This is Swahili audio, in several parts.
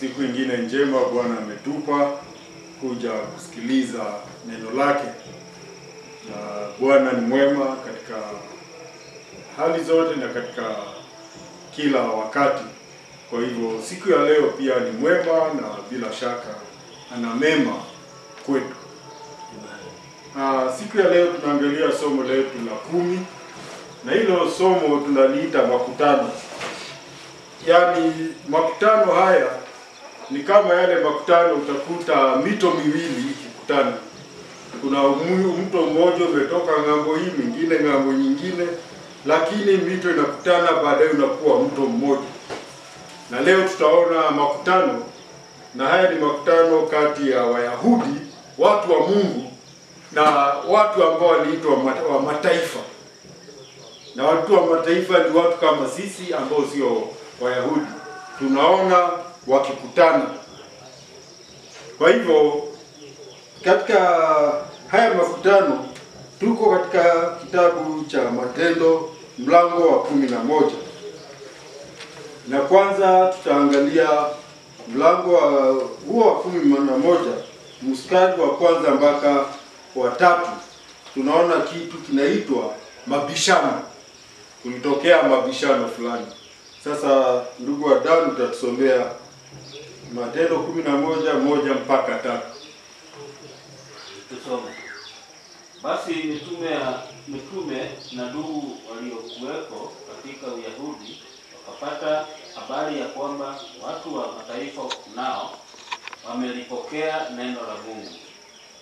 Siku ingine njema Bwana ametupa kuja kusikiliza neno lake. Na Bwana ni mwema katika hali zote na katika kila wakati. Kwa hivyo siku ya leo pia ni mwema na bila shaka ana mema kwetu. Siku ya leo tunaangalia somo letu la 10 na hilo somo tunaliita makutano. Yaani makutano haya ni kama yale makutano utakuta mito miwili ikikutana. Kuna mto mmoja umetoka ngambo hii, mwingine ngambo nyingine, lakini mito inakutana baadaye unakuwa mto mmoja. Na leo tutaona makutano, na haya ni makutano kati ya Wayahudi, watu wa Mungu, na watu ambao waliitwa wa mataifa. Na watu wa mataifa ni watu kama sisi ambao sio Wayahudi. Tunaona wakikutana. Kwa hivyo katika haya makutano tuko katika kitabu cha Matendo mlango wa 11. Na kwanza tutaangalia mlango huo wa 11 mstari wa kwanza mpaka wa 3. Tunaona kitu kinaitwa mabishano. Kulitokea mabishano fulani. Sasa ndugu wa Dan utatusomea Matendo 11:1 mpaka 3. Tusome. Basi mitume na ndugu waliokuwepo katika Uyahudi wakapata habari ya kwamba watu wa mataifa nao wamelipokea neno la Mungu.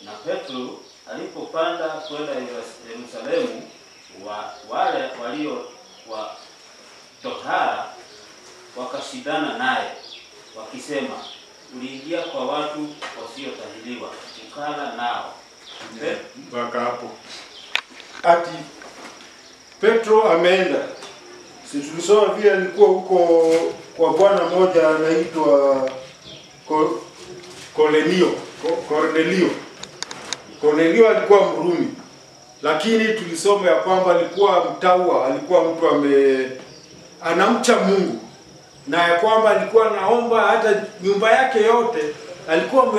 Na Petro alipopanda kwenda Yerusalemu, wale walio wa tohara wakashindana naye wakisema, uliingia kwa watu wasiotahiriwa ukala nao. Mpaka hapo. Ati Petro ameenda. Si tulisoma vile alikuwa huko kwa bwana mmoja anaitwa Cornelio. Cornelio alikuwa Mrumi. Lakini tulisoma ya kwamba alikuwa mtawa, alikuwa mtu anamcha Mungu. Na ya kwamba alikuwa naomba hata nyumba yake yote alikuwa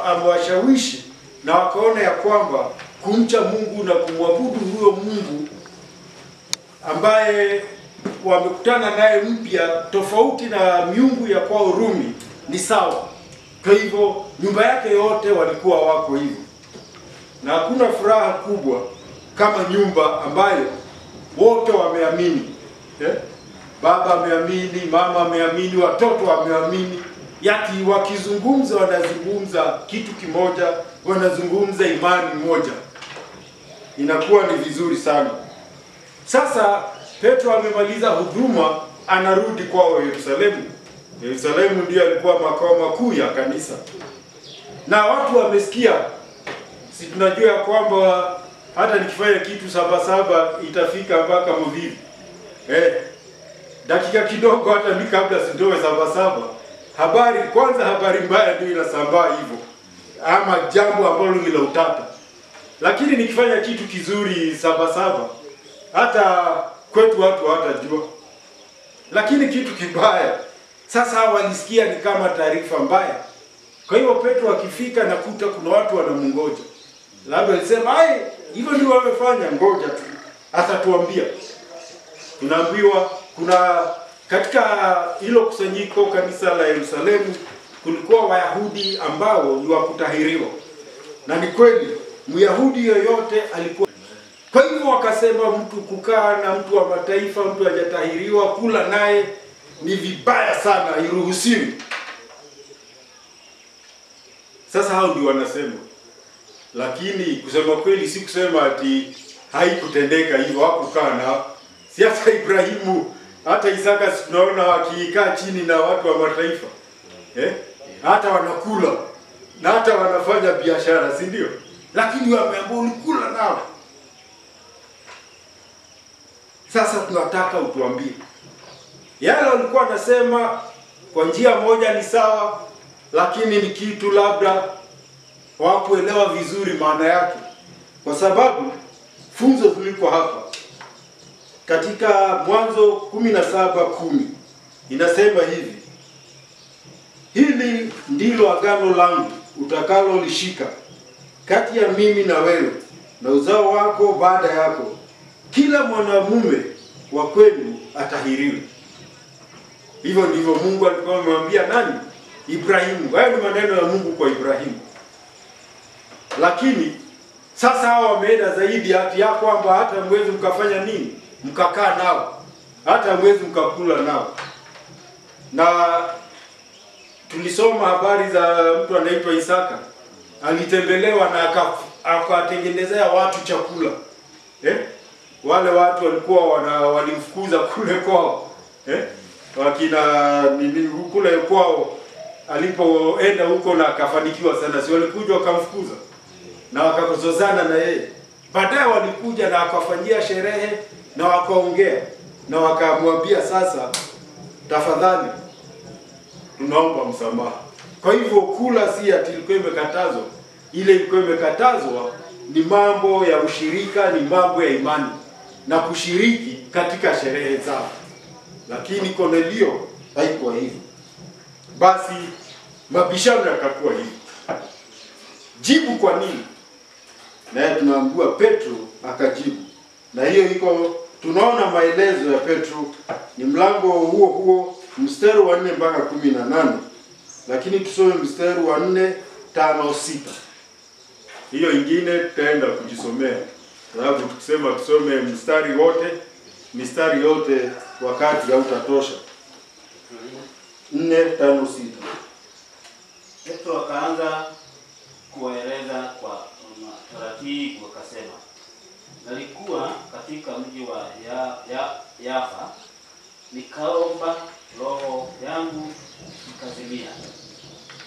amewashawishi, na wakaona ya kwamba kumcha Mungu na kumwabudu huyo Mungu ambaye wamekutana naye mpya tofauti na miungu ya kwao Rumi ni sawa. Kwa hivyo nyumba yake yote walikuwa wako hivyo. Na hakuna furaha kubwa kama nyumba ambayo wote wameamini. Baba ameamini, mama ameamini, watoto wameamini. Yaki wakizungumza wanazungumza kitu kimoja, wanazungumza imani moja. Inakuwa ni vizuri sana. Sasa Petro amemaliza huduma, anarudi kwao Yerusalemu. Yerusalemu ndio alikuwa makao makuu ya kanisa. Na watu wamesikia. Si tunajua ya kwamba hata nikifanya kitu 7 itafika mpaka Mudhiri. Dakika kidogo hata ni kabla sindoe 7 habari mbaya ndio inasambaa hivyo. Ama jambo ambalo ni la utata. Lakini nikifanya kitu kizuri 7 hata kwetu watu hawatajua. Lakini kitu kibaya sasa walisikia ni kama taarifa mbaya. Kwa hiyo Petro akifika na kuta kuna watu wanamungoja. Labda alisema, hivyo ndio wamefanya, ngoja tu. Atatuambia. Tunaambiwa kuna katika hilo kusanyiko kanisa la Yerusalemu kulikuwa Wayahudi ambao ni wa kutahiriwa. Na ni kweli Myahudi yoyote alikuwa. Kwa hivyo wakasema mtu kukaa na mtu wa mataifa, mtu hajatahiriwa, kula naye ni vibaya sana, hairuhusiwi. Sasa hao ndio wanasema lakini kusema kweli si kusema ati haikutendeka hivyo, hakukaa nao. Si hata Ibrahimu, hata Isaka tunaona wakikaa chini na watu wa mataifa. Hata wanakula na hata wanafanya biashara, si ndio? Lakini wameambiwa ulikula nao. Sasa tunataka utuambie. Yale walikuwa nasema kwa njia moja ni sawa, lakini ni kitu labda hawakuelewa vizuri maana yake. Kwa sababu funzo tuliko hapa katika Mwanzo 17:10 inasema hivi: hili ndilo agano langu utakalo lishika kati ya mimi na wewe na uzao wako baada yako, kila mwanamume wa kwenu atahiriwe. Hivyo ndivyo Mungu alikuwa amemwambia nani? Ibrahimu. Hayo ni maneno ya Mungu kwa Ibrahimu. Lakini sasa hao wameenda zaidi hati ya kwamba hata mwezi mkafanya nini? Mkakaa nao. Hata mwezi mkakula nao. Na tulisoma habari za mtu anaitwa Isaka. Alitembelewa na akatengenezea watu chakula. Wale watu walikuwa walimfukuza kule kwao. Wakina kule kwao alipoenda huko na akafanikiwa sana, si walikuja wakamfukuza na wakakosozana na yeye. Baadaye walikuja na akafanyia sherehe na wakaongea na wakamwambia, sasa tafadhali tunaomba msamaha. Kwa hivyo kula si ati ilikuwa imekatazwa. Ile ilikuwa imekatazwa ni mambo ya ushirika, ni mambo ya imani na kushiriki katika sherehe zao. Lakini Kornelio haikuwa hivyo. Basi mabishano yakakuwa hivi. Jibu kwa nini? Naye tunaambiwa Petro akajibu. Na hiyo iko, tunaona maelezo ya Petro ni mlango huo huo mstari wa 4 mpaka 18. Lakini tusome mstari wa 4, 5, 6. Hiyo ingine tutaenda kujisomea. Sababu tukisema tusome mistari yote wakati hautatosha. 4, 5, 6. Petro akaanza kueleza kwa taratibu akasema, nalikuwa katika mji wa Yafa, nikaomba, roho yangu ikazimia.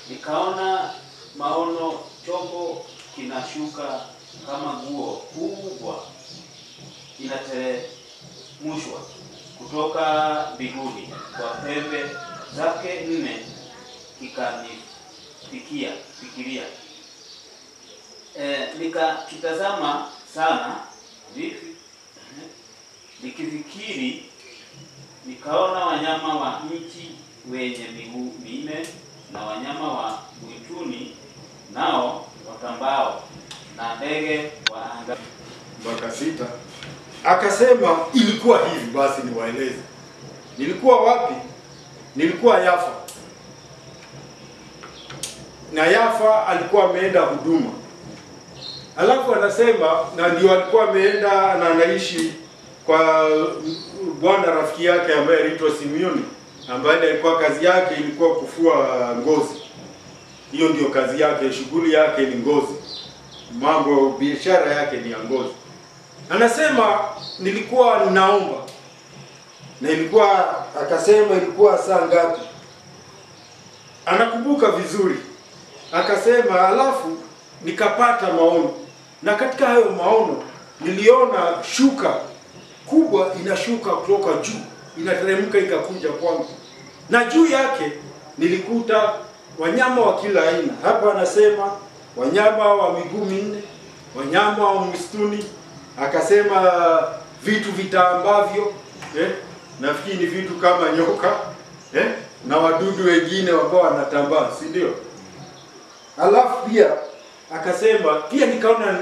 Nikaona maono, chombo kinashuka kama nguo kubwa inateremshwa kutoka mbinguni kwa pembe zake 4 ikanifikiria. Nikitazama sana nikifikiri, nikaona wanyama wa nchi wenye miguu 4 na wanyama wa mwituni nao watambao na ndege wa anga. Mpaka 6. Akasema ilikuwa hivi, basi niwaeleze. Nilikuwa wapi? Nilikuwa Yafa. Na Yafa alikuwa ameenda huduma. Alafu anasema, na ndio alikuwa ameenda na anaishi kwa bwana rafiki yake ambaye anaitwa Simeoni, ambaye alikuwa kazi yake ilikuwa kufua ngozi. Hiyo ndio kazi yake, shughuli yake ni ngozi. Mambo biashara yake ni ya ngozi. Anasema nilikuwa ninaomba. Na akasema ilikuwa saa ngapi? Anakumbuka vizuri. Akasema alafu nikapata maono. Na katika hayo maono niliona shuka kubwa inashuka kutoka juu, inateremka ikakuja kwangu. Na juu yake nilikuta wanyama wa kila aina. Hapa anasema wanyama wa miguu 4, wanyama wa msituni, akasema vitu vitaambavyo, nafikiri ni vitu kama nyoka, na wadudu wengine ambao wanatambaa, si ndio? Alafu pia akasema pia nikaona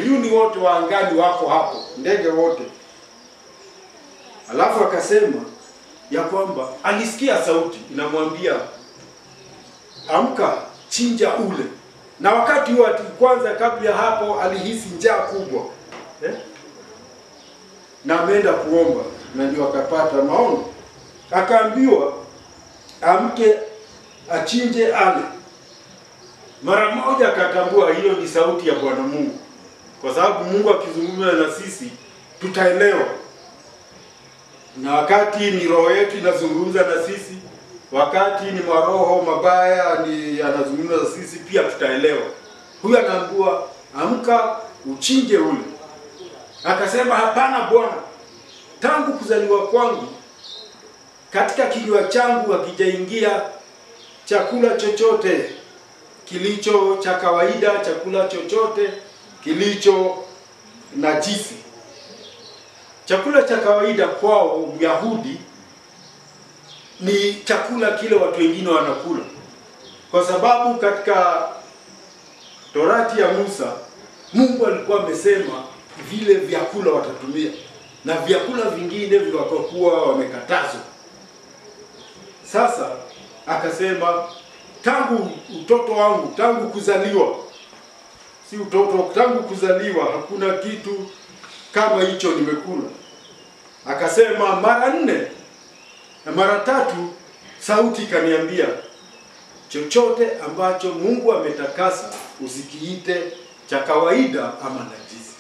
nyuni wote wa angani wako hapo, ndege wote. Alafu akasema ya kwamba alisikia sauti inamwambia, amka, chinja ule. Na wakati huo kwanza kabla hapo alihisi njaa kubwa. Na ameenda kuomba na ndio akapata maono. Akaambiwa amke achinje ale. Mara moja akatambua hiyo ni sauti ya Bwana Mungu, kwa sababu Mungu akizungumza na sisi tutaelewa. Na wakati ni roho yetu inazungumza na sisi, wakati ni maroho mabaya ni anazungumza na sisi, pia tutaelewa. Huyu anaambiwa amka uchinje ule. Akasema hapana Bwana, tangu kuzaliwa kwangu katika kinywa changu hakijaingia chakula chochote kilicho cha kawaida, chakula chochote kilicho najisi. Chakula cha kawaida kwao Yahudi ni chakula kile watu wengine wanakula, kwa sababu katika Torati ya Musa Mungu alikuwa amesema vile vyakula watatumia, na vyakula vingine vilivyokuwa wamekatazwa. Sasa akasema tangu utoto wangu, tangu kuzaliwa, si utoto, tangu kuzaliwa hakuna kitu kama hicho nimekula. Akasema mara 4 na mara 3 sauti kaniambia, chochote ambacho Mungu ametakasa usikiite cha kawaida ama najisi.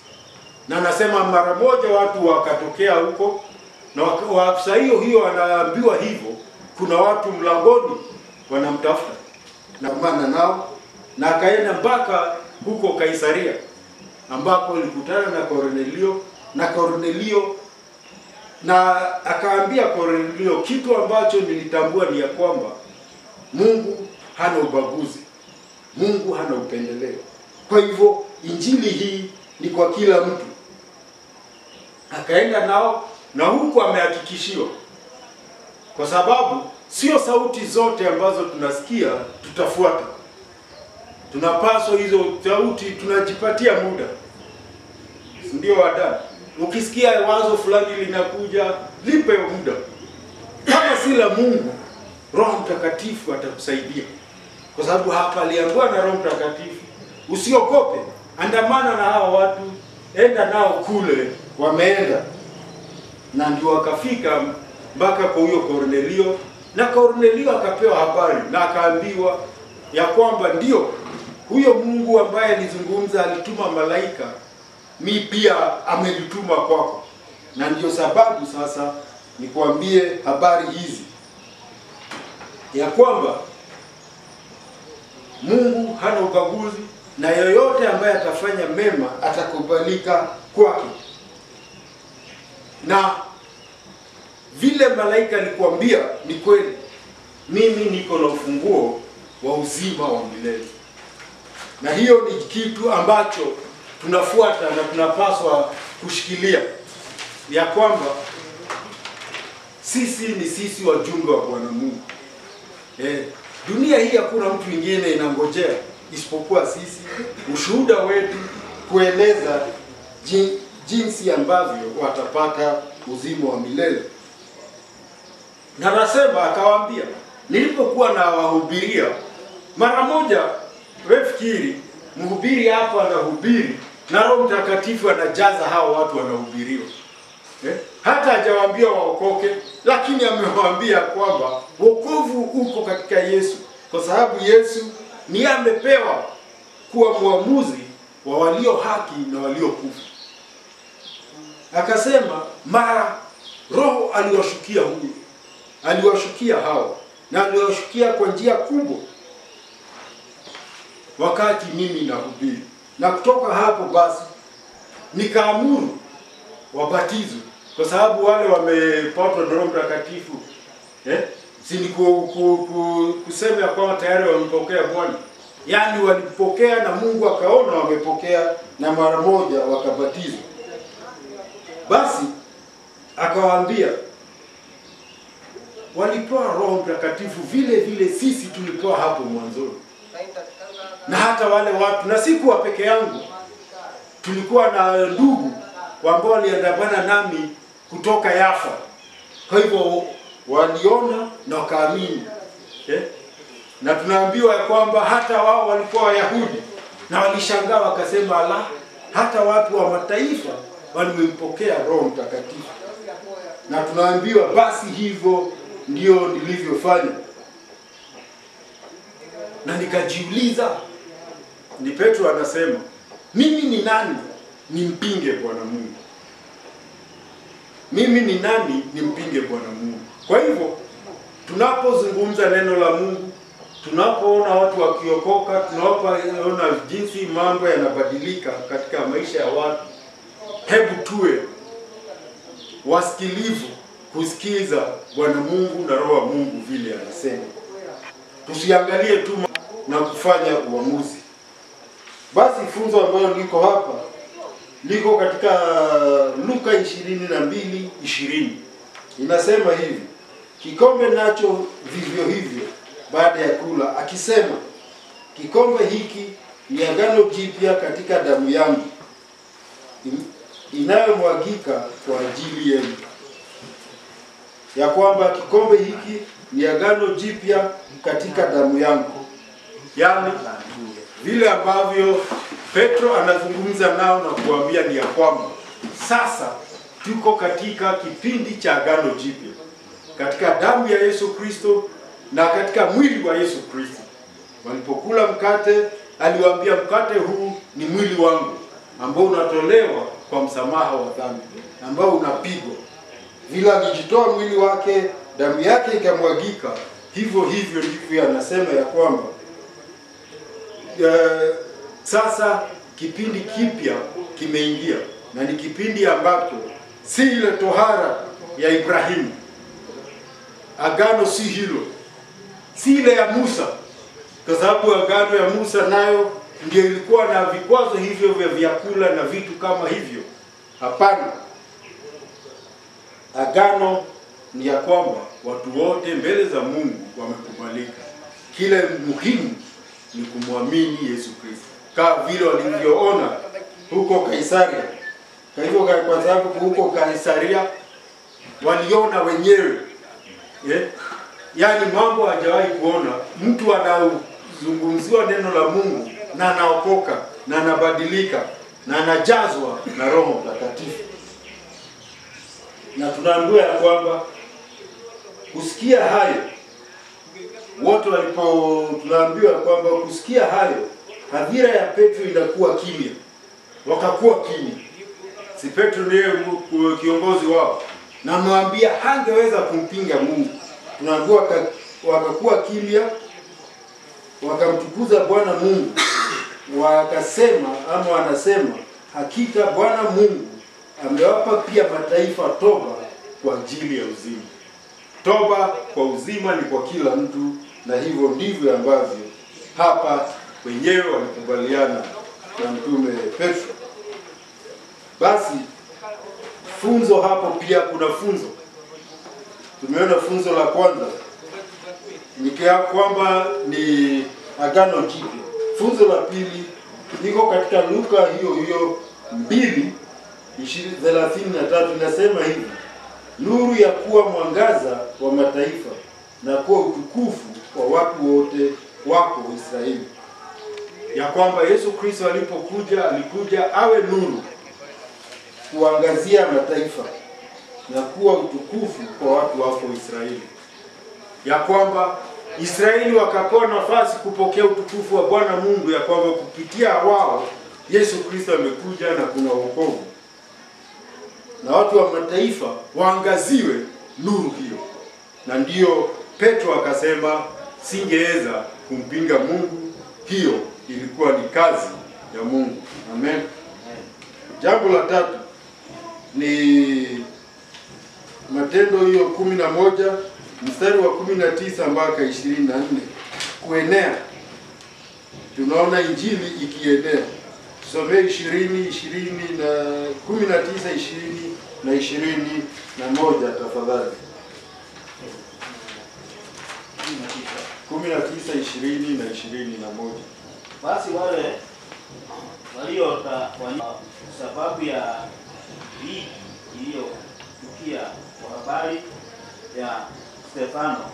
Na anasema mara moja watu wakatokea huko, na saa hiyo anaambiwa hivyo, kuna watu mlangoni wanamtafuta na maana nao, na akaenda mpaka huko Kaisaria ambako alikutana na Kornelio, na akaambia Kornelio kitu ambacho nilitambua ni ya kwamba Mungu hana ubaguzi, Mungu hana upendeleo. Kwa hivyo injili hii ni kwa kila mtu. Akaenda nao, na huko amehakikishiwa, kwa sababu sio sauti zote ambazo tunasikia tutafuata. Tunapaswa hizo sauti, tunajipatia muda. Ndio wadada, ukisikia wazo fulani linakuja, lipe muda. Kama si la Mungu, Roho Mtakatifu atakusaidia. Kwa sababu hapa aliambiwa na Roho Mtakatifu, usiogope, andamana na hao watu, enda nao kule. Wameenda, na ndio wakafika mpaka kwa huyo Kornelio, na Kornelio akapewa habari na akaambiwa ya kwamba ndio huyo Mungu ambaye alizungumza alituma malaika, mi pia amenituma kwako. Na ndio sababu sasa nikwambie habari hizi ya kwamba Mungu hana ubaguzi, na yoyote ambaye atafanya mema atakubalika kwake. Na vile malaika alikwambia ni kweli, mimi niko na ufunguo wa uzima wa milele. Na hiyo ni kitu ambacho tunafuata na tunapaswa kushikilia, ya kwamba sisi wajumbe wa Bwana Mungu. Dunia hii hakuna mtu mwingine inangojea isipokuwa sisi, ushuhuda wetu kueleza jinsi ambavyo watapata uzima wa milele. Na nasema akawaambia, nilipokuwa na wahubiria, mara moja wewe fikiri mhubiri hapa anahubiri na Roho Mtakatifu anajaza hao watu wanahubiriwa. Hata hajawaambia waokoke, lakini amewaambia kwamba wokovu uko katika Yesu, kwa sababu Yesu ni amepewa kuwa muamuzi wa walio haki na walio kufa. Akasema mara Roho aliwashukia hao, na aliwashukia kwa njia kubwa wakati mimi nahubiri. Na kutoka hapo basi nikaamuru wabatizwe, kwa sababu wale wamepatwa na Roho Mtakatifu si ni kusema ya kwamba tayari wamepokea Bwana. Yaani walipokea na Mungu akaona wamepokea, na mara moja wakabatizwa. Basi akawaambia walipewa Roho Mtakatifu vile sisi tulipewa hapo mwanzoni. Na hata wale watu, na sikuwa peke yangu, tulikuwa na ndugu ambao waliandamana nami kutoka Yafa. Kwa hivyo waliona na wakaamini. Na tunaambiwa ya kwamba hata wao walikuwa Wayahudi, na walishangaa wakasema, ala, hata watu wa mataifa wamempokea Roho Mtakatifu. Na tunaambiwa basi hivyo ndio nilivyofanya. Na nikajiuliza, ni Petro anasema, mimi ni nani nimpinge Bwana Mungu? Mimi ni nani nimpinge Bwana Mungu? Kwa hivyo tunapozungumza neno la Mungu, tunapoona watu wakiokoka, tunapoona jinsi mambo yanabadilika katika maisha ya watu, hebu tuwe wasikilivu kusikiza Bwana Mungu na Roho wa Mungu vile anasema. Tusiangalie tu na kufanya uamuzi. Basi funzo ambalo liko hapa liko katika Luka 22:20. Inasema hivi, kikombe nacho vivyo hivyo baada ya kula, akisema, kikombe hiki ni agano jipya katika damu yangu inayomwagika kwa ajili yenu. Ya kwamba kikombe hiki ni agano jipya katika damu yangu. Yaani vile ambavyo Petro anazungumza nao na kuambia ni ya kwamba sasa tuko katika kipindi cha agano jipya katika damu ya Yesu Kristo na katika mwili wa Yesu Kristo. Walipokula mkate, aliwaambia, mkate huu ni mwili wangu ambao unatolewa kwa msamaha wa dhambi, ambao unapigwa. Vile alijitoa mwili wake, damu yake ikamwagika, hivyo ndivyo anasema ya kwamba sasa kipindi kipya kimeingia, na ni kipindi ambapo si ile tohara ya Ibrahimu. Agano si hilo, si ile ya Musa, kwa sababu agano ya Musa nayo ndio ilikuwa na vikwazo hivyo vya vyakula na vitu kama hivyo. Hapana, agano ni ya kwamba watu wote mbele za Mungu wamekubalika. Kile muhimu ni kumwamini Yesu Kristo, kama vile walivyoona huko Kaisaria. Kwa hivyo, kwa sababu huko Kaisaria waliona wenyewe, yaani mambo hajawahi kuona. Mtu anazungumziwa neno la Mungu na anaokoka na anabadilika na anajazwa na Roho Mtakatifu. Na tunaambiwa ya kwamba kusikia hayo wote tunaambiwa kwamba kusikia hayo, hadhira ya Petro inakuwa kimya. Wakakuwa kimya. Si Petro ndiye kiongozi wao, na mwambia hangeweza kumpinga Mungu. Tunaambiwa wakakuwa kimya, wakamtukuza Bwana Mungu. Wakasema, ama wanasema, hakika Bwana Mungu amewapa pia mataifa toba kwa ajili ya uzima. Toba kwa uzima ni kwa kila mtu, na hivyo ndivyo ambavyo hapa wenyewe walikubaliana na mtume Petro. Basi funzo hapo pia kuna funzo. Tumeona funzo la kwanza ni kwamba ni agano jipya. Funzo la pili liko katika Luka hiyo 2:33, inasema hivi, nuru ya kuwa mwangaza wa mataifa na kuwa utukufu kwa watu wote wako Israeli. Ya kwamba Yesu Kristo alikuja awe nuru kuangazia mataifa na kuwa utukufu kwa watu wako Israeli. Ya kwamba Israeli wakapewa nafasi kupokea utukufu wa Bwana Mungu, ya kwamba kupitia wao Yesu Kristo amekuja na kuna wokovu. Na watu wa mataifa waangaziwe nuru hiyo. Na ndiyo Petro akasema singeweza kumpinga Mungu, hiyo ilikuwa ni kazi ya Mungu. Amen. Jambo la tatu ni Matendo hiyo 11 mstari wa 19 mpaka 24. Kuenea. Tunaona injili ikienea. Tusomee 19, 20 na 21 tafadhali. 19, 20 na 21. Basi wale sababu ya hii iliyotukia kwa habari ya Stefano,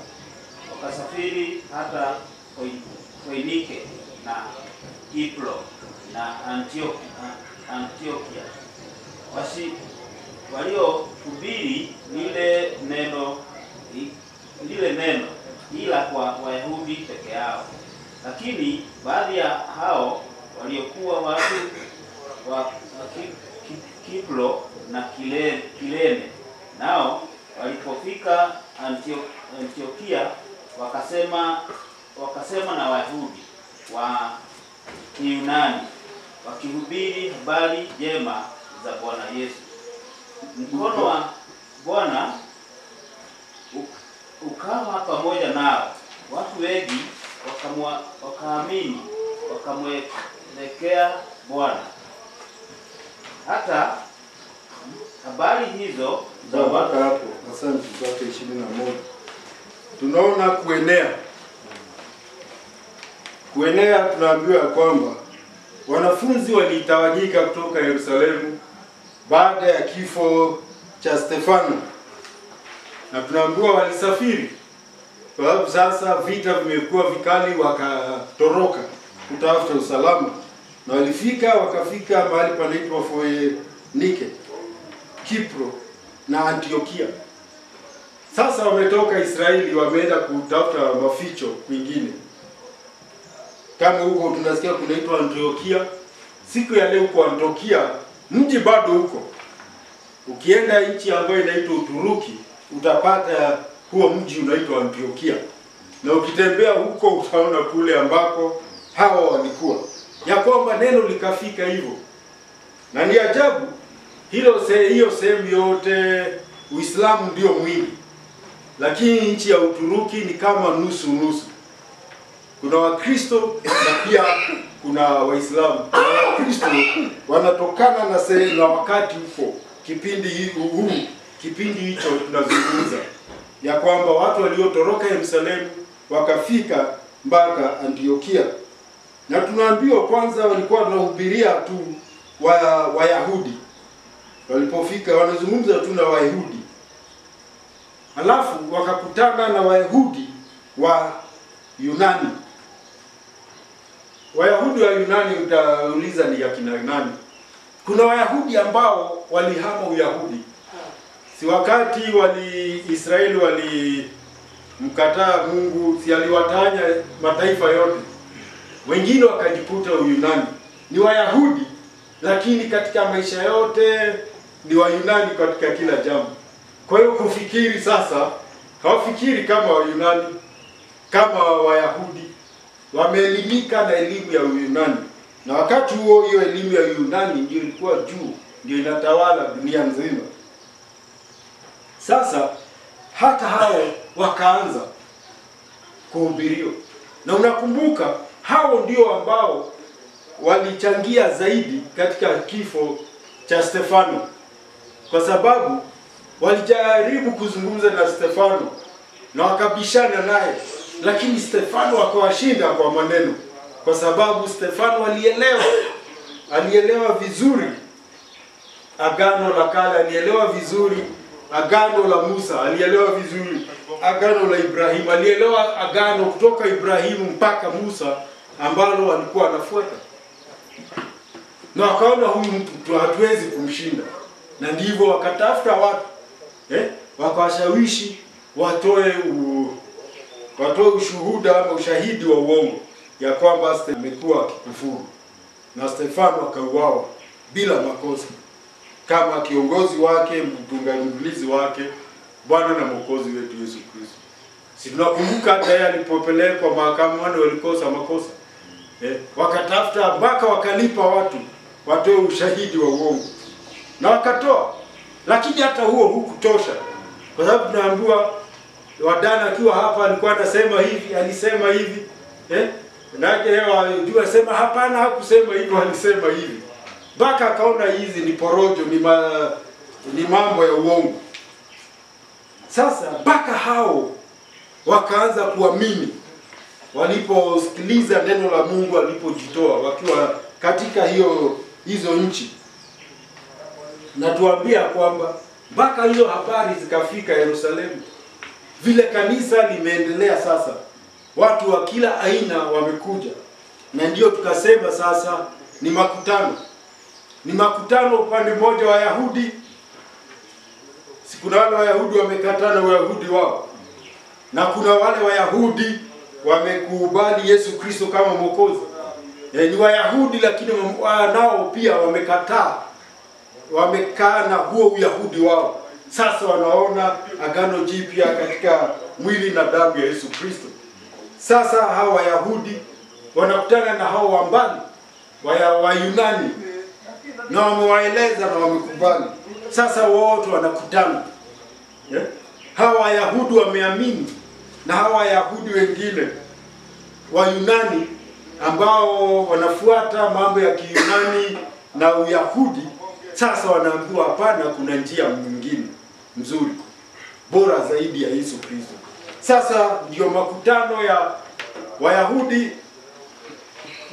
wakasafiri hata Foinike na Kipro na Antiokia. Waliohubiri lile neno ila kwa Wayahudi peke yao. Lakini baadhi ya hao waliokuwa watu wa Kipro na Kilene. Nao walipofika Antiokia wakasema na Wayahudi wa Kiyunani, wakihubiri habari njema za Bwana Yesu. Mkono wa Bwana ukawa pamoja nao. Watu wengi wakaamini, wakamwelekea Bwana. Hata habari hizo za watu hapo, asante, zake 21. Tunaona kuenea tunaambiwa kwamba wanafunzi walitawanyika kutoka Yerusalemu baada ya kifo cha Stefano, na tunaambiwa walisafiri kwa sababu sasa vita vimekuwa vikali, wakatoroka kutafuta usalama, na wakafika mahali panaitwa Foenike, Kipro na Antiokia. Sasa wametoka Israeli, wameenda kutafuta maficho kwingine. Kama huko tunasikia kunaitwa Antiokia. Siku ya leo huko Antiokia, mji bado huko. Ukienda nchi ambayo inaitwa Uturuki, utapata huo mji unaitwa Antiokia. Na ukitembea huko utaona kule ambako hawa walikuwa. Ya kwamba neno likafika hivyo. Na ni ajabu hiyo sehemu yote Uislamu ndio mwingi. Lakini nchi ya Uturuki ni kama nusu nusu. Kuna Wakristo na pia kuna Waislamu. Wakristo wanatokana na wakati huko, kipindi hicho tunazungumza, ya kwamba watu waliotoroka Yerusalemu wakafika mpaka Antiokia. Na tunaambiwa kwanza walikuwa wanahubiria tu Wayahudi. Walipofika wanazungumza tu na Wayahudi. Halafu wakakutana na Wayahudi wa Yunani. Wayahudi wa Yunani utauliza ni akina nani? Kuna Wayahudi ambao walihama Uyahudi. Si wakati Israeli walimkataa Mungu, si aliwatanya mataifa yote. Wengine wakajikuta Uyunani. Ni Wayahudi, lakini katika maisha yote ni Wayunani katika kila jambo. Kwa hiyo kufikiri sasa, hawafikiri kama Wayunani, kama Wayahudi. Wameelimika na elimu ya Uyunani. Na wakati huo hiyo elimu ya Uyunani ndio ilikuwa juu, ndio inatawala dunia nzima. Sasa hata hao wakaanza kuhubiriwa. Na unakumbuka hao ndio ambao walichangia zaidi katika kifo cha Stefano. Kwa sababu walijaribu kuzungumza na Stefano na wakabishana naye, lakini Stefano akawashinda kwa maneno, kwa sababu Stefano alielewa vizuri agano la kale, alielewa vizuri agano la Musa, alielewa vizuri agano la Ibrahimu, alielewa agano kutoka Ibrahimu mpaka Musa ambalo walikuwa wanafuata. Na wakaona huyu mtu hatuwezi kumshinda. Na ndivyo wakatafuta watu, wakawashawishi watoe ushuhuda ama ushahidi wa uongo ya kwamba amekuwa akikufuru. Na Stefano akauawa bila makosa kama kiongozi wake, mtunganizi wake, Bwana na Mwokozi wetu Yesu Kristo. Si tunakumbuka hata yeye alipopelekwa mahakamani walikosa makosa. Wakatafuta mpaka wakalipa watu watoe ushahidi wa uongo. Na wakatoa. Lakini hata huo hukutosha. Kwa sababu tunaambiwa Wadana akiwa hapa alikuwa anasema hivi, alisema hivi. Na yeye anasema hapana, hakusema hivyo, alisema hivi. Mpaka akaona hizi ni porojo, ni mambo ya uongo. Sasa mpaka hao wakaanza kuamini waliposikiliza neno la Mungu, walipojitoa wakiwa katika hizo nchi. Na tuambia kwamba mpaka hizo habari zikafika Yerusalemu. Vile kanisa limeendelea sasa, watu wa kila aina wamekuja. Na ndio tukasema sasa ni makutano. Ni makutano upande mmoja wa Wayahudi. Kuna wale Wayahudi wamekataa na Wayahudi wao. Na kuna wale Wayahudi wamekubali Yesu Kristo kama Mwokozi. ni Wayahudi, lakini nao pia wamekaa na huo Uyahudi wao. Sasa wanaona agano jipya katika mwili na damu ya Yesu Kristo. Sasa hao Wayahudi wanakutana na hao wa mbali Wayunani, na wamewaeleza na wamekubali. Sasa wote wanakutana. Hawa Wayahudi wameamini na hawa Wayahudi wengine Wayunani ambao wanafuata mambo ya Kiyunani na Uyahudi, sasa wanaambiwa hapana, kuna njia nyingine mzuri bora zaidi ya Yesu Kristo. Sasa ndio makutano ya Wayahudi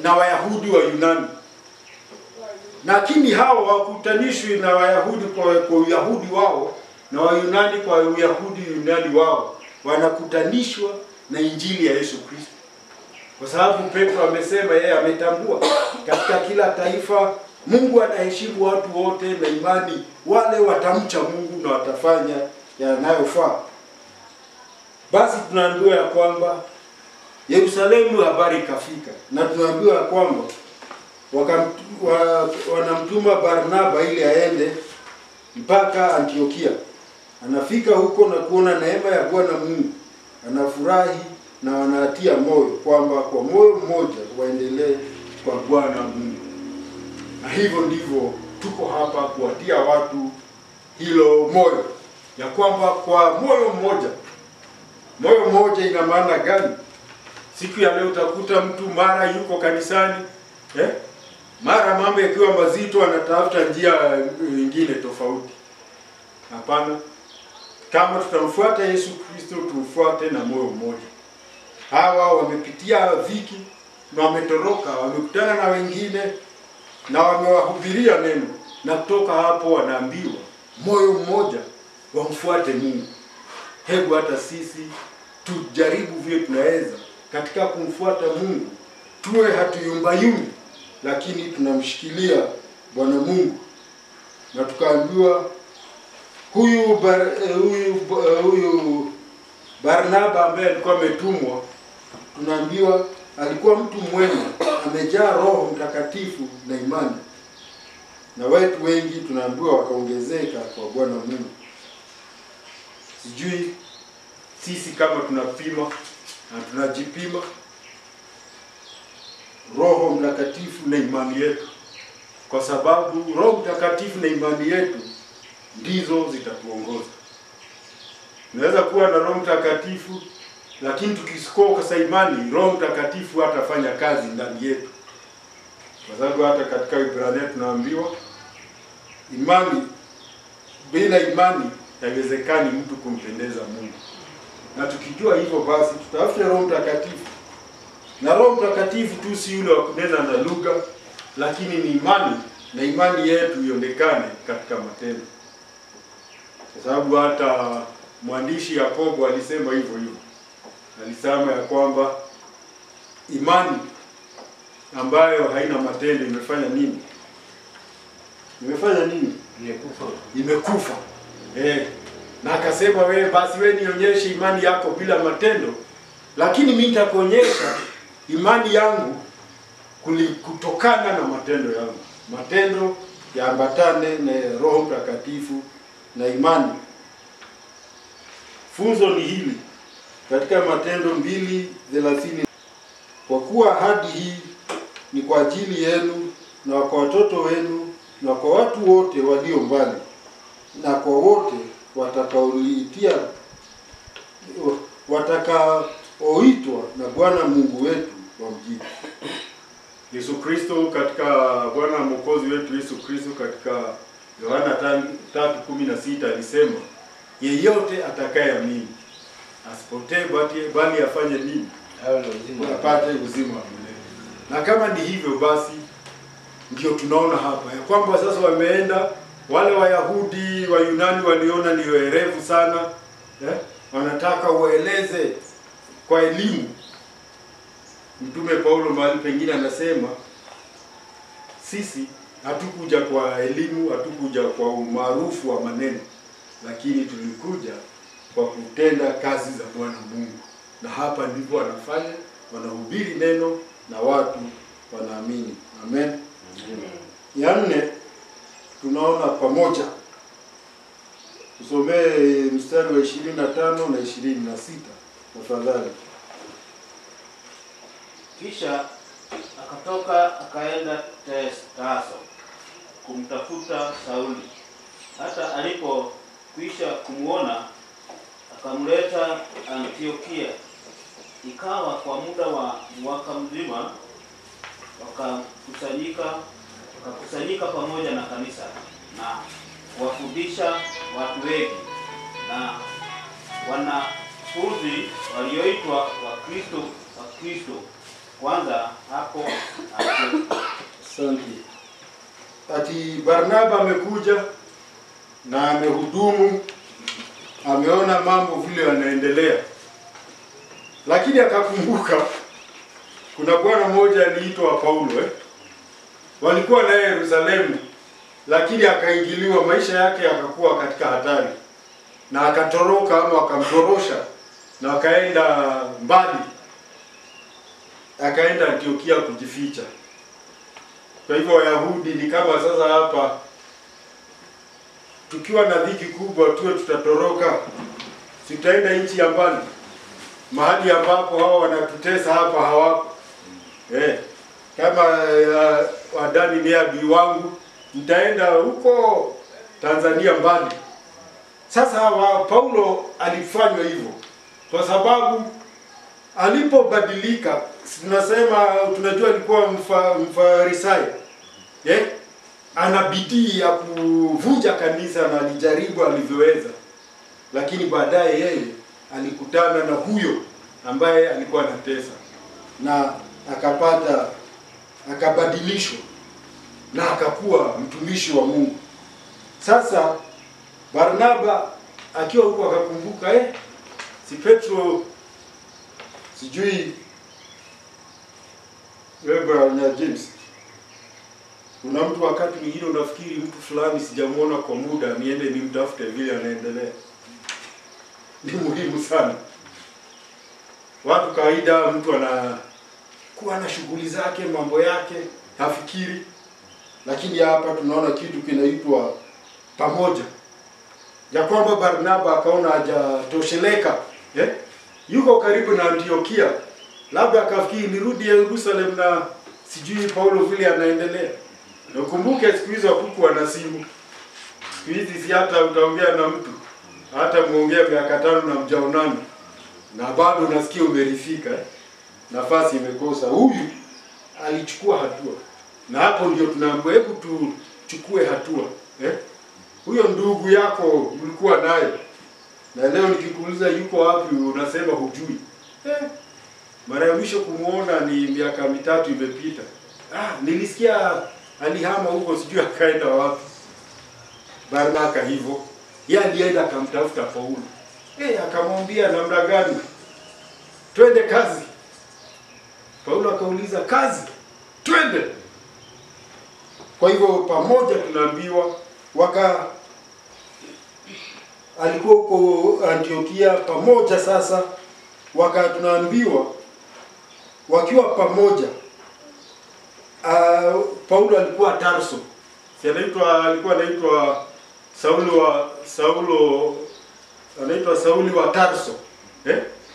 na Wayahudi wa Yunani. Lakini hao hawakutanishwi na Wayahudi kwa Uyahudi wao na Wayunani kwa Yunani wao. Wanakutanishwa na Injili ya Yesu Kristo. Kwa sababu Petro amesema, yeye ametambua katika kila taifa Mungu anaheshimu watu wote na imani wale watamcha Mungu na watafanya yanayofaa. Basi tunaambiwa ya kwamba Yerusalemu habari ikafika, na tunaambiwa ya kwamba wanamtuma Barnaba ili aende mpaka Antiokia. Anafika huko na kuona neema ya Bwana Mungu, anafurahi na wanatia moyo kwamba kwa moyo mmoja waendelee kwa Bwana Mungu. Na hivyo ndivyo tuko hapa kuwatia watu hilo moyo, ya kwamba kwa moyo mmoja. Moyo mmoja ina maana gani? Siku ya leo utakuta mtu mara yuko kanisani, mara mambo yakiwa mazito anatafuta njia nyingine tofauti. Hapana. Kama tutamfuata Yesu Kristo, tumfuate na moyo mmoja. Hawa wamepitia dhiki na wametoroka, wamekutana na wengine na wamewahubiria neno, na kutoka hapo wanaambiwa moyo mmoja wamfuate Mungu. Hebu hata sisi tujaribu vile tunaweza katika kumfuata Mungu, tuwe hatuyumbayumbi, lakini tunamshikilia Bwana Mungu. Na tukaambiwa huyu Barnaba ambaye alikuwa ametumwa, tunaambiwa alikuwa mtu mwema, amejaa Roho Mtakatifu na imani. Na watu wengi tunaambiwa wakaongezeka kwa Bwana Mungu. Sijui sisi kama tunapima na tunajipima Roho Mtakatifu na imani yetu, kwa sababu Roho Mtakatifu na imani yetu ndizo zitatuongoza. Tunaweza kuwa na Roho Mtakatifu, lakini tukikosa imani, Roho Mtakatifu hatafanya kazi ndani yetu. Kwa sababu hata katika Ibrania tunaambiwa imani, bila imani haiwezekani mtu kumpendeza Mungu. Na tukijua hivyo, basi tutafute Roho Mtakatifu. Na Roho Mtakatifu tu si yule wa kunena na lugha, lakini ni imani, na imani yetu ionekane katika matendo. Kwa sababu hata mwandishi Yakobo alisema hivyo hivyo. Alisema ya kwamba imani ambayo haina matendo imefanya nini? Imefanya nini? Imekufa. Na akasema, wewe nionyeshe imani yako bila matendo, lakini mimi nitakuonyesha imani yangu kutokana na matendo yangu. Matendo yaambatane na Roho Mtakatifu na imani. Funzo ni hili katika Matendo 2:30, kwa kuwa ahadi hii ni kwa ajili yenu na kwa watoto wenu na kwa watu wote walio mbali na kwa wote watakaoitwa na Bwana Mungu wetu wamjibu. Yesu Kristo katika Bwana Mwokozi wetu Yesu Kristo katika Yohana 3:16 alisema, yeyote atakayeamini asipotee bali afanye nini? Apate uzima wa milele. Na kama ni hivyo, basi ndio tunaona hapa ya kwamba sasa wameenda wale Wayahudi, Wayunani waliona ni werevu sana, wanataka ueleze kwa elimu. Mtume Paulo mahali pengine anasema, sisi hatukuja kwa elimu, hatukuja kwa umaarufu wa maneno, lakini tulikuja kwa kutenda kazi za Bwana Mungu. Na hapa ndipo wanafanya, wanahubiri neno na watu wanaamini. Amen. Ya 4 tunaona pamoja. Tusomee mstari wa 25 na 26 tafadhali. Kisha akatoka akaenda Tarso kumtafuta Sauli. Hata alipokwisha kumuona akamleta Antiokia. Ikawa kwa muda wa mwaka mzima wakakusanyika pamoja na kanisa na kuwafundisha watu wengi, na wanafunzi walioitwa Wakristo kwanza hapo. Asante. Ati Barnaba amekuja na amehudumu, ameona mambo vile yanaendelea, lakini akakumbuka kuna bwana mmoja aliitwa Paulo walikuwa naye Yerusalemu, lakini akaingiliwa, maisha yake yakakuwa katika hatari na akatoroka ama akamtorosha na akaenda mbali, akaenda Antiokia kujificha. Kwa hivyo Wayahudi ni kama sasa hapa tukiwa na dhiki kubwa tuwe tutatoroka, tutaenda nchi ya mbali, mahali ambapo hao wanatutesa hapa hawako. Kama wadani ni adui wangu, nitaenda huko Tanzania mbali. Sasa Paulo alifanywa hivyo kwa sababu alipobadilika, tunajua alikuwa Mfarisayo. Ana bidii ya kuvunja kanisa na alijaribu alivyoweza, lakini baadaye yeye alikutana na huyo ambaye alikuwa anatesa na akabadilishwa na akakuwa mtumishi wa Mungu. Sasa Barnaba akiwa huko akakumbuka si Petro, sijui wewe na James. Kuna mtu wakati mwingine unafikiri mtu fulani sijamuona kwa muda, niende nimtafute vile anaendelea. Ni muhimu sana. Watu kawaida mtu anakuwa na shughuli zake, mambo yake, hafikiri. Lakini hapa tunaona kitu kinaitwa pamoja. Ya kwamba Barnaba akaona hajatosheleka, yuko karibu na Antiokia, labda akafikiri nirudi Yerusalemu na sijui Paulo vile anaendelea. Na ukumbuke siku hizo hakukuwa na simu. Siku hizi si hata utaongea na mtu, hata muongea miaka 5 na mjaonana, na bado unasikia umerifika, nafasi imekosa. Huyu alichukua hatua. Na hapo ndio tunaambiwa hebu tuchukue hatua. Huyo ndugu yako ulikuwa naye, na leo nikikuuliza yuko wapi unasema hujui. Mara ya mwisho kumuona ni miaka 3 imepita. Nilisikia alihama huko, sijui akaenda wapi. Barnaba hivyo, yeye alienda akamtafuta Paulo. Akamwambia namna gani? Twende kazi. Paulo akauliza kazi? Twende. Kwa hivyo pamoja tunaambiwa alikuwa huko Antiokia pamoja. Sasa tunaambiwa wakiwa pamoja, Paulo alikuwa Tarso. Alikuwa anaitwa Sauli wa Tarso.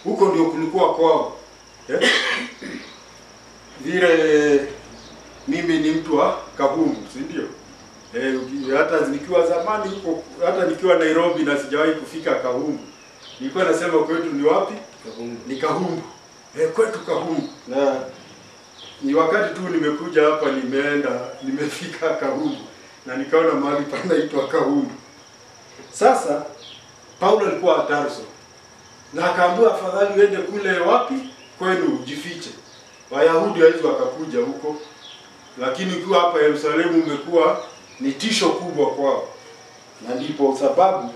Huko ndio kulikuwa kwao. Vile mimi ni mtu wa Kahumu, si ndio? Hata nikiwa zamani huko, hata nikiwa Nairobi na sijawahi kufika Kahumu. Nilikuwa nasema kwetu ni wapi? Kahumu. Ni Kahumu. Kwetu Kahumu. Na ni wakati tu nimekuja hapa nimefika Kahumu na nikaona mahali panaitwa Kahumu. Sasa Paulo alikuwa Tarso. Na akaambiwa afadhali uende kule wapi? Kwenu ujifiche. Wayahudi hawezi wakakuja huko. Lakini ukiwa hapa Yerusalemu umekuwa ni tisho kubwa kwao. Na ndipo sababu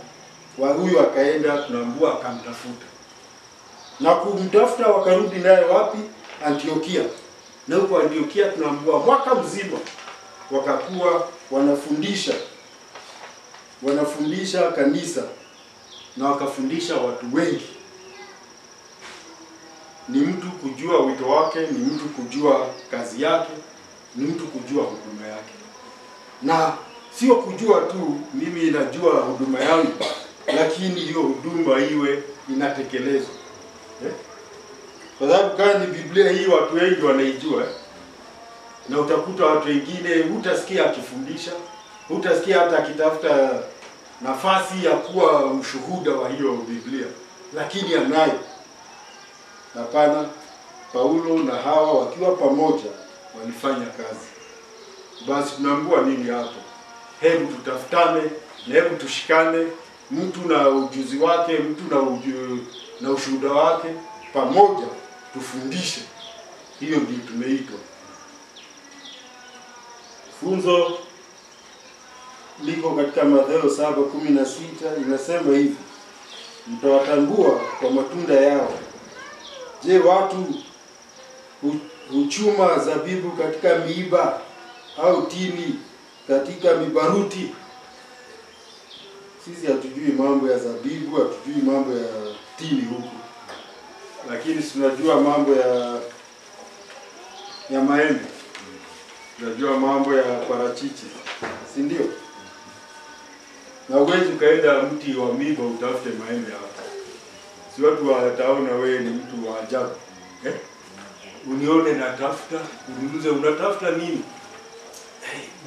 huyu akaenda, tunaambiwa akamtafuta. Na kumtafuta wakarudi naye wapi? Antiokia. Na huko Antiokia tunaambiwa mwaka mzima wakakuwa wanafundisha kanisa na wakafundisha watu wengi. ni mtu kujua wito wake, ni mtu kujua kazi yake, ni mtu kujua huduma yake. Na sio kujua tu mimi najua huduma yangu, lakini hiyo huduma iwe inatekelezwa. Kwa sababu kama ni Biblia hii watu wengi wanaijua, na utakuta watu wengine utasikia akifundisha, utasikia hata akitafuta nafasi ya kuwa mshuhuda wa hiyo Biblia, lakini anayo. Hapana, Paulo na Hawa wakiwa pamoja walifanya kazi. Basi tunaambiwa nini hapo? Hebu tutafutane, na hebu tushikane, mtu na ujuzi wake, mtu na ushuhuda wake, pamoja tufundishe. Hiyo ndio tumeitwa. Funzo liko katika Mathayo 7:16, inasema hivi: mtawatambua kwa matunda yao. Je, watu huchuma zabibu katika miiba au tini katika mibaruti? Sisi hatujui mambo ya zabibu, hatujui mambo ya tini huku, lakini tunajua mambo ya maembe, tunajua mambo ya parachichi, si ndio? Na uwezi ukaenda mti wa miiba utafute maembe hapa. Si watu wataona wewe ni mtu wa ajabu. Unione natafuta, uniulize unatafuta nini?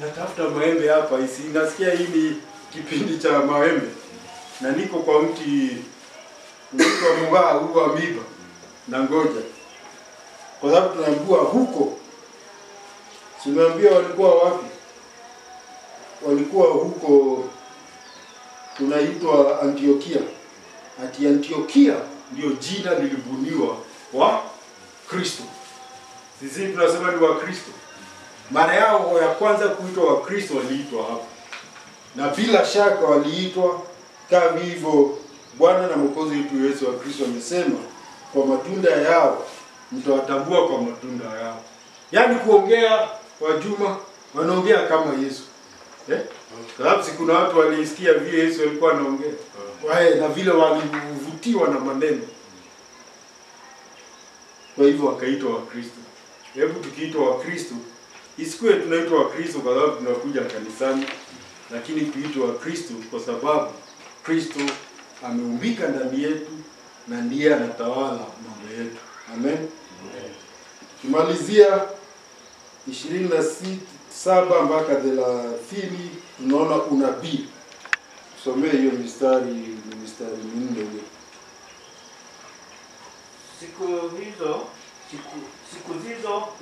Natafuta maembe hapa. Nasikia hii ni kipindi cha maembe. Na niko kwa mti wa mbaa huu wa miiba. Na ngoja. Kwa sababu tunaambiwa huko. Tunaambiwa walikuwa wapi? Walikuwa huko tunaitwa Antiokia. Ati Antiokia ndio jina lilibuniwa wa Kristo. Sisi tunasema ni wa Kristo. Mara yao ya kwanza kuitwa wa Kristo waliitwa hapa. Na bila shaka waliitwa kama hivyo Bwana na Mwokozi wetu Yesu wa Kristo amesema, kwa matunda yao mtawatambua kwa matunda yao. Yaani kuongea wa Juma wanaongea kama Yesu. Sababu kuna watu walisikia vile Yesu alikuwa anaongea. Na vile walivutiwa na maneno. Kwa hivyo wakaitwa wa Kristo. Hebu tukiitwa wa Kristo, isikuwe tunaitwa wa Kristo kwa sababu tunakuja kanisani, lakini tuitwe wa Kristo kwa sababu Kristo ameumbika ndani yetu na ndiye anatawala mambo yetu. Amen. Tumalizia 27 mpaka 30 tunaona unabii. Tusomee hiyo mistari minne hiyo. Siku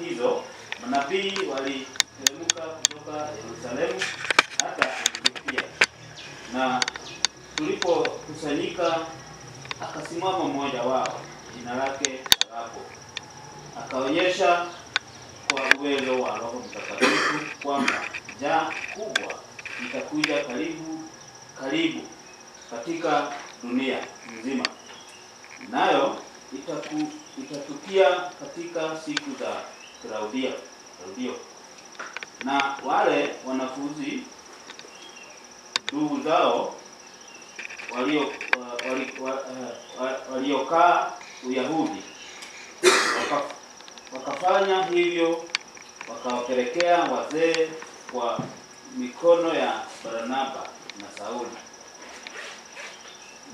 hizo manabii waliteremka kutoka Yerusalemu hata Antiokia. Na tulipokusanyika akasimama mmoja wao, jina lake Agapo, akaonyesha kwa uwezo wa Roho Mtakatifu kwamba njaa kubwa itakuja karibu katika dunia nzima, nayo itatukia katika siku za Klaudio. Na wale wanafunzi ndugu zao waliokaa Uyahudi wakafanya hivyo, wakawapelekea wazee kwa mikono ya Barnaba na Sauli.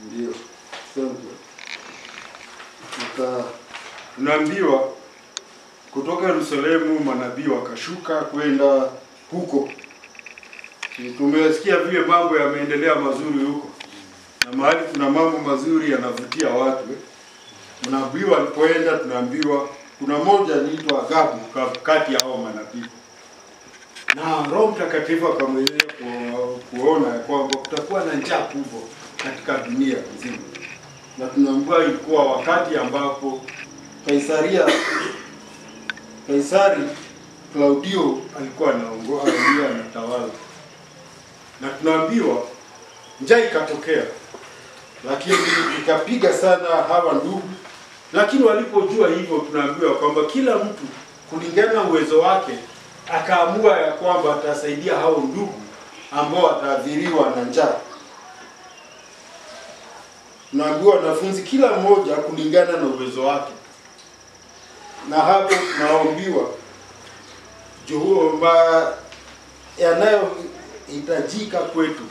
Ndio. Tunaambiwa kutoka Yerusalemu manabii wakashuka kwenda huko. Tumesikia vile mambo yameendelea mazuri huko. Na mahali kuna mambo mazuri yanavutia watu. Manabii walipoenda tunaambiwa kuna mmoja aliitwa Agabu kati ya hao manabii. Na Roho Mtakatifu akamweleza kuona kwamba kutakuwa na njaa kubwa katika dunia nzima. Na tunaambiwa ilikuwa wakati ambapo Kaisari Klaudio alikuwa anaongoza, anatawala. Na tunaambiwa njaa ikatokea, lakini ikapiga sana hawa ndugu. Lakini walipojua hivyo, tunaambiwa kwamba kila mtu kulingana na uwezo wake akaamua ya kwamba atasaidia hao ndugu ambao wataathiriwa na njaa. Tunaambiwa wanafunzi kila mmoja kulingana na uwezo wake. na hapo tunaambiwa yanayohitajika kwetu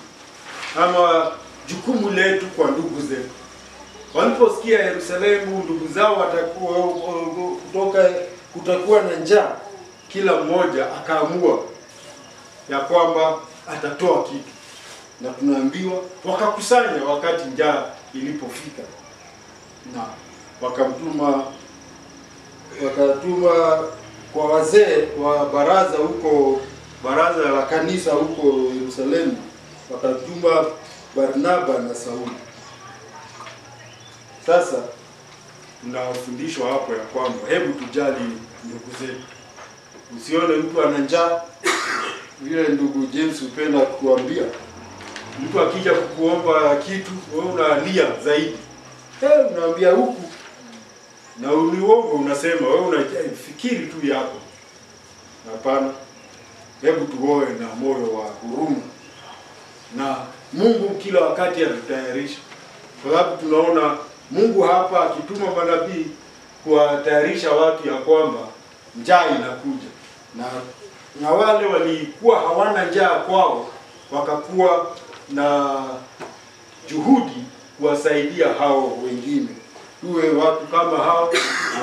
ama jukumu letu kwa ndugu zetu. Waliposikia Yerusalemu ndugu zao kutakuwa na njaa, kila mmoja akaamua ya kwamba atatoa kitu, na tunaambiwa wakakusanya wakati njaa ilipofika, na wakatuma kwa wazee wa baraza la kanisa huko Yerusalemu, wakatuma Barnaba na Sauli. Sasa tunafundishwa hapo ya kwamba hebu tujali ndugu zetu. Usione mtu ana njaa, vile ndugu James upenda kuambia, mtu akija kukuomba kitu wewe unalia zaidi. Unaambia huku na uongo unasema, wewe unafikiri tu yako. Hapana. Hebu tuoe na moyo wa huruma, na Mungu kila wakati atutayarisha, kwa sababu tunaona Mungu hapa akituma manabii kuwatayarisha watu ya kwamba njaa inakuja, na wale walikuwa hawana njaa kwao wakakuwa na juhudi kuwasaidia hao wengine. Tuwe watu kama hao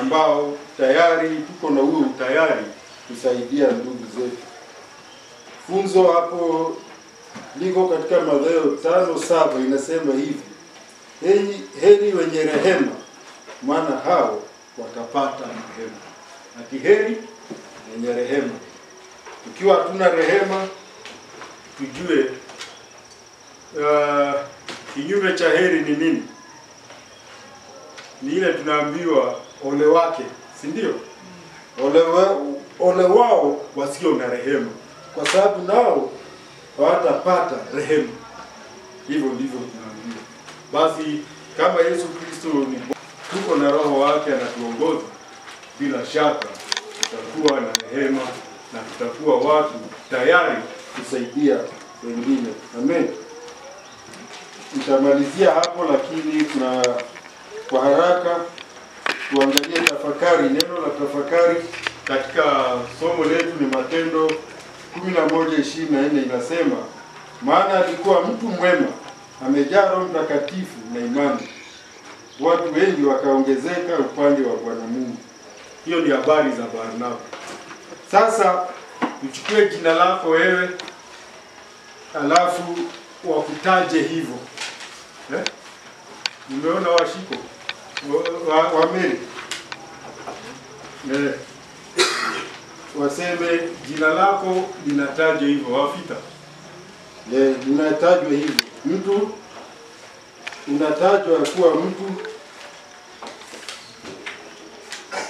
ambao tayari tuko na huo tayari kusaidia ndugu zetu. Funzo hapo liko katika Mathayo 5:7 inasema hivi: heri wenye rehema, maana hao watapata rehema. Ati heri wenye rehema. Ikiwa hatuna rehema, tujue kinyume cha heri ni nini? Ni ile tunaambiwa ole wake, si ndio? Ole wao wasio na rehema, kwa sababu nao hawatapata rehema. Hivyo ndivyo tunaambiwa. Basi kama Yesu Kristo ni tuko na Roho wake anatuongoza, bila shaka tutakuwa na rehema na tutakuwa watu tayari kusaidia wengine. Amen. Nitamalizia hapo, lakini kwa haraka tuangalie tafakari. Neno la tafakari katika somo letu ni Matendo 11:24 inasema, maana alikuwa mtu mwema, amejaa Roho Mtakatifu na imani. Watu wengi wakaongezeka upande wa Bwana Mungu. Hiyo ni habari za Barnaba. Sasa uchukue jina lako wewe, alafu wakutaje hivyo. Nimeona washiko wa Mary. Waseme jina lako linatajwa hivyo, wafita. Linatajwa hivyo. Mtu unatajwa kuwa mtu,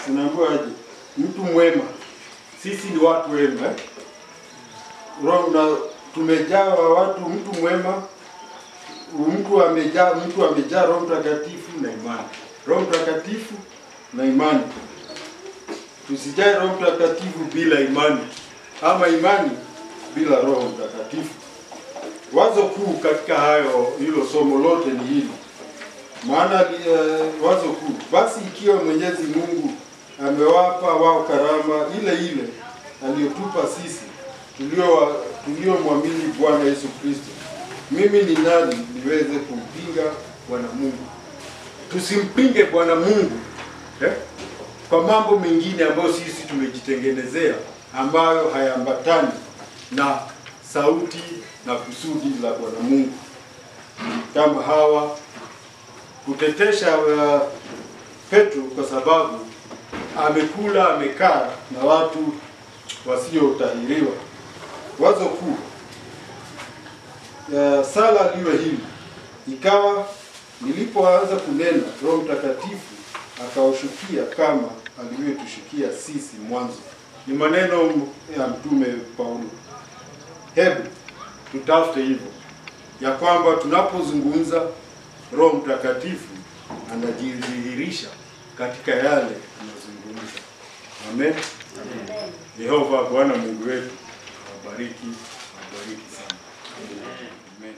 unaambiwa aje? Mtu mwema. Sisi ni watu wema. Roho tumejaa watu, mtu mwema. Mtu amejaa Roho Mtakatifu na imani. Roho Mtakatifu na imani. Tusijae Roho Mtakatifu bila imani, ama imani bila Roho Mtakatifu. Wazo kuu katika hilo somo lote ni hili. Maana wazo kuu, basi ikiwa Mwenyezi Mungu amewapa wao karama ile ile aliyotupa sisi tuliomwamini Bwana Yesu Kristo, mimi ni nani niweze kumpinga Bwana Mungu? Tusimpinge Bwana Mungu kwa mambo mengine ambayo sisi tumejitengenezea, ambayo hayaambatani na sauti na kusudi la Bwana Mungu. Kama hawa kutetesha Petro kwa sababu amekaa na watu wasiotahiriwa. Wazo kuu sala liwe hili: ikawa nilipoanza kunena, Roho Mtakatifu akawashukia kama alivyotushukia sisi mwanzo. Ni maneno ya Mtume Paulo. Hebu tutafute hivyo ya kwamba tunapozungumza Roho Mtakatifu anajidhihirisha katika yale tunazungumza. Amen. Amen. Yehova Bwana Mungu wetu awabariki sana. Amen.